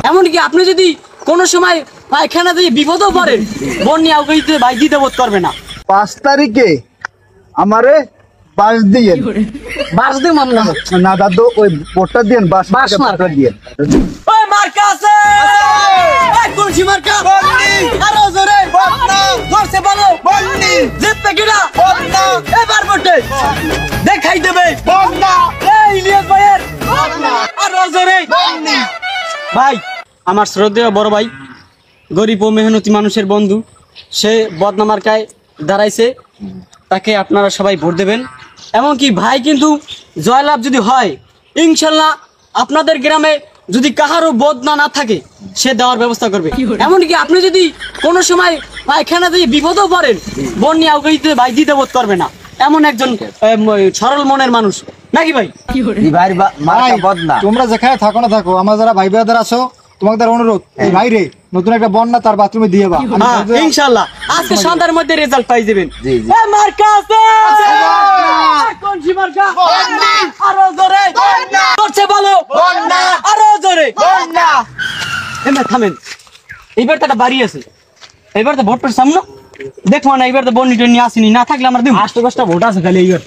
এমনকি আপনি যদি কোন সময় পায়খানা দিয়ে বিপদও পড়েন, বোন নিয়ে আউকাইতে ভাই দিতে বোধ করবে না। 5 তারিখে আমারে বাস দিয়ে মামলা না দাদু, ওই বোটটা দিয়ে বাস মার্কা দিয়ে। ওই মার্কা আছে, এই কলসি মার্কা বন্নি, আরো জোরে বন্না, জোরসে বলো বন্নি, জিতবে কিনা বন্না, এবার ভোটে দেখাই দেবে বন্না, এই ইলিয়াস ভাইয়ের বন্না, আরো জোরে বন্নি। ভাই আমার শ্রদ্ধেয় বড় ভাই, গরিব ও মেহনতি মানুষের বন্ধু, সে বদনা মার্কায় দাঁড়াইছে, তাকে আপনারা সবাই ভোট দেবেন। এমনকি ভাই কিন্তু জয়লাভ যদি হয়, ইনশাল্লাহ আপনাদের গ্রামে যদি কাহারও বদনা না থাকে, সে দেওয়ার ব্যবস্থা করবে। এমনকি আপনি যদি কোনো সময় পায়খানা দিয়ে বিপদও পড়েন, বোন নিয়ে আউকাইতে ভাই দিতে বোধ করবে না, এমন একজন সরল মনের মানুষ নাকি ভাই? তোমরা যেখানে থাকো না থাকো, আমার যারা ভাই ব্রাদার আছো, তোমাদের অনুরোধ, এই ভাই রে নতুন একটা বন্যা তার বাথরুমে দিয়ে বা ইনশাআল্লাহ আজকে সন্ধ্যার মধ্যে রেজাল্ট পাই যাবেন। মার্কা আছে, কোনছি মার্কা বন্না, আরো জোরে বন্না, করছে বলো বন্না, আরো জোরে বন্না। এমে থামেন, এইবার তো একটা বাড়ি আছে, এইবার তো ভোটের সামনে দেখবো না, এইবার তো বন্নি টন্নি আসেনি, না থাকলে আমার 8-10টা ভোট আছে খালি এইবার।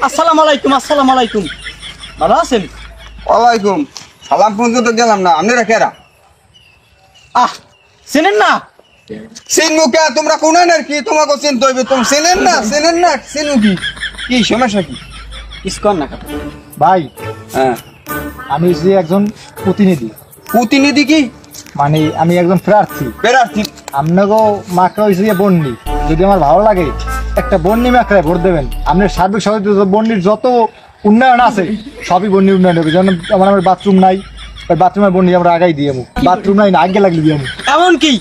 আসসালামু আলাইকুম। আসসালামু আলাইকুম, ভালো আছেন? ওয়ালাইকুম সালাম পর্যন্ত গেলাম না, আপনারা কেরা? চেনেন না? চিনু কে? তোমরা কোন আর কি তোমাকে চিনতে হইবে? তুমি চেনেন না? চিনু কি? কি সমস্যা কি? ইসকন না ভাই, হ্যাঁ আমি যে একজন প্রতিনিধি। প্রতিনিধি কি মানে আমি একজন প্রার্থী। প্রার্থী? আপনাকেও মাকড়া হয়েছে বন্যি, যদি আমার ভালো লাগে একটা বন্যি মাকড়ায় ভোট দেবেন। আপনার সার্বিক সহযোগিতা, বন্যির যত উন্নয়ন আছে সবই বন্যি উন্নয়ন হবে। যেমন আমার বাথরুম নাই, ওই বাথরুমের বন্যি আমরা আগাই দিয়ে বাথরুম নাই না আগে লাগলে দিয়ে এমন কি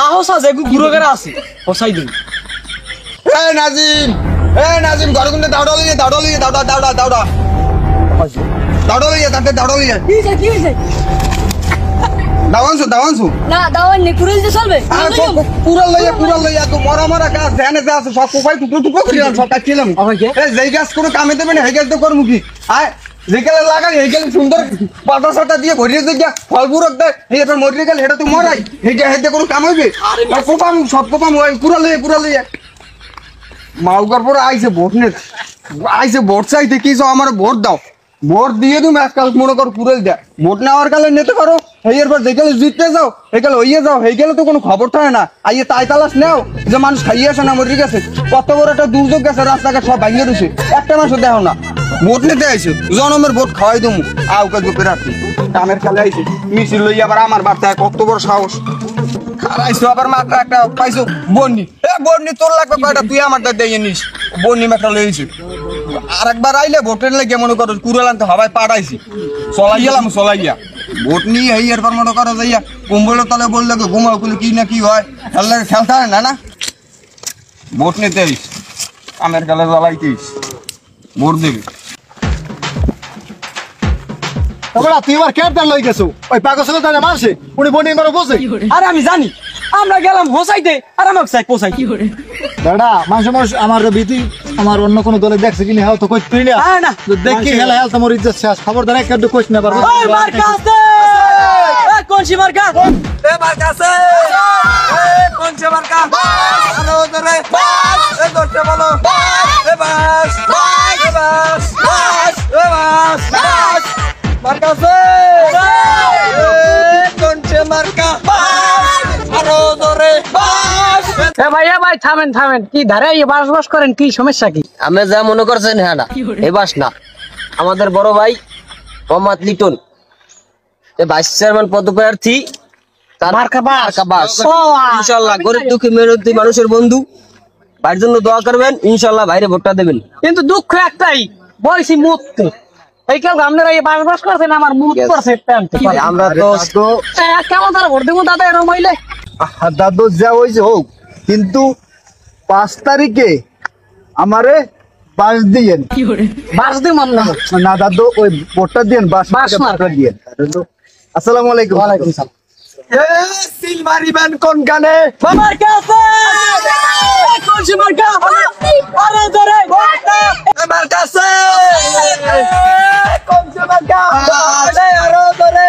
আহসা যেগু গুরুগারা আছে হোসাই দিন। নাজিম ঘর কিন্তু দাউড়া লইয়া দাওয়ানছু না দাওয়ান নি কুড়িল যে চলবে পুরা লইয়া তো মরা গাছ ধ্যানে যা আছে সব কোপাই টুকরো করিলাম, সব কাটছিলাম। যেই গাছ কোনো কামে দেবে না, সেই গাছ তো করবো কি? যেখানে লাগাই সেইখানে সুন্দর পাতা সাতা দিয়ে ভরিয়ে দিয়ে ফলপুরক দেয়, এবার মরিয়ে গেলে সেটা তো মরাই, সেইটা কোনো কাম হইবে? কোপাম সব কোপাম পুরা লইয়া মাউগার পরে আইসে ভোট চাইতে কি আমার ভোট দাও, ভোট দিয়ে তুমি আজকাল মনে করো পুরেল দেয়, ভোট নেওয়ার কালে নিতে পারো, এরপর যেখানে জিততে যাও সেখানে হইয়ে যাও, সেইখানে তো কোনো খবর থাকে না। আইয়ে তাই তালাশ নেও যে মানুষ খাইয়ে আসে না, মরে গেছে, কত বড় একটা দুর্যোগ গেছে, রাস্তাঘাট সব ভাঙিয়ে দিছে, একটা মানুষ দেখো না। ভোট নিতে আইসে, জনমের ভোট খাওয়াই দেবো, আউকা জোপে রাখছি কামের খেলে আইসে, মিছিল লইয়া আবার আমার বার্তায় কত বড় সাহস। খারাইছো আবার মাত্র একটা পাইছো বন্নি, তোর লাগবে কয়টা, তুই আমার দিয়ে নিস, বন্নি মাত্রা লইছি। আরেকবার আইলে ভোটের লেগে মনে করো কুড়াল আনতে হবাই পাঠাইছি, চলাইয়া ভোট নিয়ে এরপর মনে করো যাইয়া কুম্বলের তলে বললে ঘুমাও করলে কি না কি হয়, খেলতে হয় না ভোট নিতে আইস, কামের খেলে জ্বালাইতিস, ভোট দেবে। তুই এবার ক্যাম্পটা লই গেছো, ওই পাগল তাহলে মারছে উনি বন্যি মারো বসে। আরে আমি জানি, আমরা গেলাম হোসাইতে আর আমাকে চাই পোসাই। দাদা মানুষ আমার ভীতি, আমার অন্য কোনো দলে দেখছে কিনা হেও তো কই তুই না দেখি হেলা হেলতে মরি যাচ্ছে, খবরদার একটা কইছ না পারবো। ওই মার্কা আছে, এই কোনছি মার্কা, এই মার্কা আছে, এই কোনছি মার্কা, আরো ধরে বাস, এই ধরতে বলো বাস, এই বাস মার্কা আছে, এই কোনছি মার্কা বাস, আরো ধরে বাস। ভাই থামেন কি ধারে বাস করেন, কি সমস্যা কি? আমি যা মনে করছেন হ্যাঁ না, এই বাস না, আমাদের বড় ভাই মোহাম্মদ লিটন ভাইস চেয়ারম্যান পদপ্রার্থী, তার ইনশাল্লাহ গরিব দুঃখী মেহনতি মানুষের বন্ধু, ভাইয়ের জন্য দোয়া করবেন, ইনশাল্লাহ ভাইরে ভোটটা দেবেন। কিন্তু দুঃখ একটাই, বলছি মুক্ত এই কেউ আপনারা এই বাস করছেন, আমার মুখ করছে আমরা তো কেমন তারা ভোট দেবো দাদা এরকম হইলে? দাদু যা হয়েছে হোক, কিন্তু 5 তারিখে আমারে বাস দিয়েন বাস দিম আমরা না দাদু ওই বোটটা দিয়েন বাস বাঁশ মার। দিয়েন আসসালামু আলাইকুম। ওয়ালাইকুম সালাম সিল মারিবেন কোন গানে আমার কাছে কলসি মার্কা আরো জোরে আমার কাছে কলসি মার্কা আরো ধরে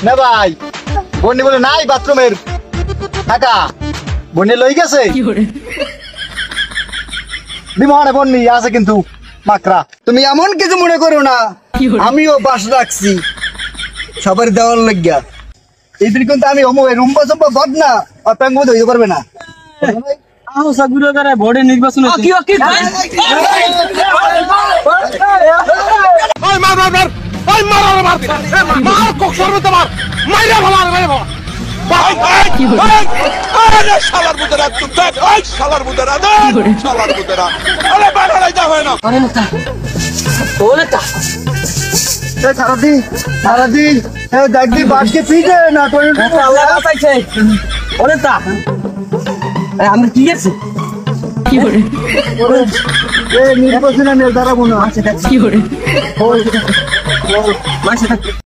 না ভাই বন্নি বলে নাই বাথরুমের টাকা বন্নি লই গেছে বিমানে বন্নি আছে কিন্তু মাকড়া তুমি এমন কিছু মনে করো না আমিও বাস রাখছি সবার দেওয়ার লাগিয়া এইদিন কিন্তু আমি রুম্বা চম্বা বদ না অপ্যাঙ্গ মধ্যে হইতে পারবে না কি কি ওই মার মার মার ওই মার মার মার মার কক সরতে মার মাইরা ভালো মাইরা ভালো আরে শালার বুদরা তুই ওই শালার বুদরা শালার বুদরা আরে বাড়াই যা হয় না সারাদিন দেখবি বাসকে পিঠে না তোর আল্লাহ বাঁচাইছে ওরে তা আমরা ঠিক আছে নির্বাচনে দাঁড়াবো না মাসে থাকতে